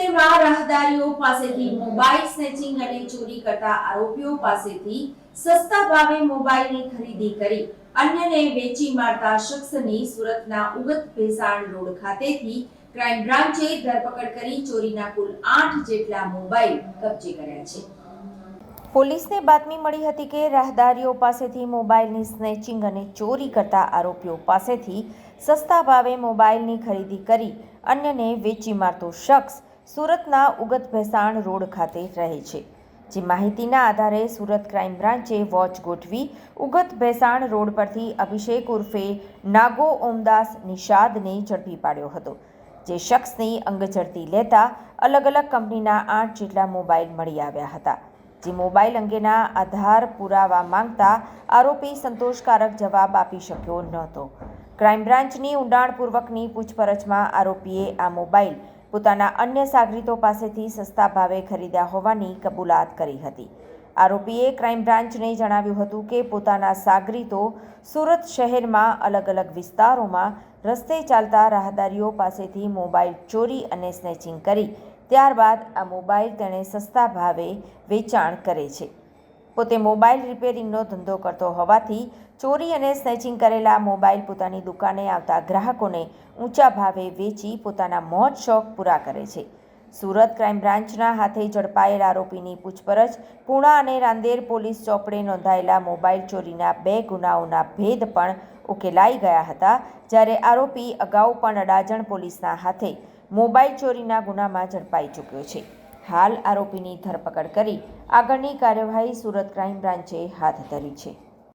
શહેરમાં રાહદારીઓ પાસેથી mobile snatching અને ચોરી કરતા આરોપીઓ પાસેથી સસ્તા ભાવે મોબાઈલની ખરીદી કરી અન્યને વેચી મારતા શખ્સની સુરતના ઉગત ભેસાણ રોડ ખાતેથી ક્રાઇમ બ્રાન્ચે ધરપકડ કરી ચોરીના કુલ 8 જેટલા મોબાઈલ કબજે કર્યા છે। પોલીસને બાતમી મળી હતી કે રાહદારીઓ પાસેથી મોબાઈલની સ્નેચિંગ અને ચોરી કરતા આરોપીઓ પાસેથી સસ્તા ભાવે મોબાઈલની ખરીદી કરી અન્યને વેચી મારતો શખ્સ સુરતના ઉગત ભેસાણ રોડ ખાતે રહે છે। જે માહિતીના આધારે સુરત ક્રાઇમ બ્રાન્ચે વોચ ગોઠવી ઉગત ભેસાણ રોડ પરથી અભિષેક ઉર્ફે નાગો ઓમદાસ નિષાદને ઝડપી પાડ્યો હતો। જે શખ્સની અંગઝડતી લેતા અલગ અલગ કંપનીના 8 જેટલા મોબાઈલ મળી આવ્યા હતા। જે મોબાઈલ અંગેના આધાર પુરાવા માંગતા આરોપી સંતોષકારક જવાબ આપી શક્યો નહોતો। ક્રાઇમ બ્રાન્ચની ઊંડાણપૂર્વકની પૂછપરછમાં આરોપીએ આ મોબાઈલ પોતાના અન્ય સાગરીતો પાસેથી સસ્તા ભાવે ખરીદ્યા હોવાની કબૂલાત કરી હતી। આરોપીએ ક્રાઇમ બ્રાન્ચને જણાવ્યું હતું કે પોતાના સાગરીતો સુરત શહેરમાં અલગ અલગ વિસ્તારોમાં રસ્તે ચાલતા રાહદારીઓ પાસેથી મોબાઈલ ચોરી અને સ્નેચિંગ કરી ત્યારબાદ આ મોબાઈલ તેણે સસ્તા ભાવે વેચાણ કરે છે। પોતે મોબાઈલ રિપેરિંગનો ધંધો કરતો હોવાથી ચોરી અને સ્નેચિંગ કરેલા મોબાઈલ પોતાની દુકાને આવતા ગ્રાહકોને ઊંચા ભાવે વેચી પોતાના મોજ શોખ પૂરા કરે છે। સુરત ક્રાઇમ બ્રાન્ચના હાથે ઝડપાયેલ આરોપીની પૂછપરછ પૂણા અને રાંદેર પોલીસ ચોપડે નોંધાયેલા મોબાઈલ ચોરીના 2 ગુનાઓના ભેદ પણ ઉકેલાઈ ગયા હતા। જ્યારે આરોપી અગાઉ પણ અડાજણ પોલીસના હાથે મોબાઈલ ચોરીના ગુનામાં ઝડપાઈ ચૂક્યો છે। હાલ આરોપીની ધરપકડ કરી આગળની કાર્યવાહી સુરત ક્રાઇમ બ્રાન્ચે હાથ ધરી છે।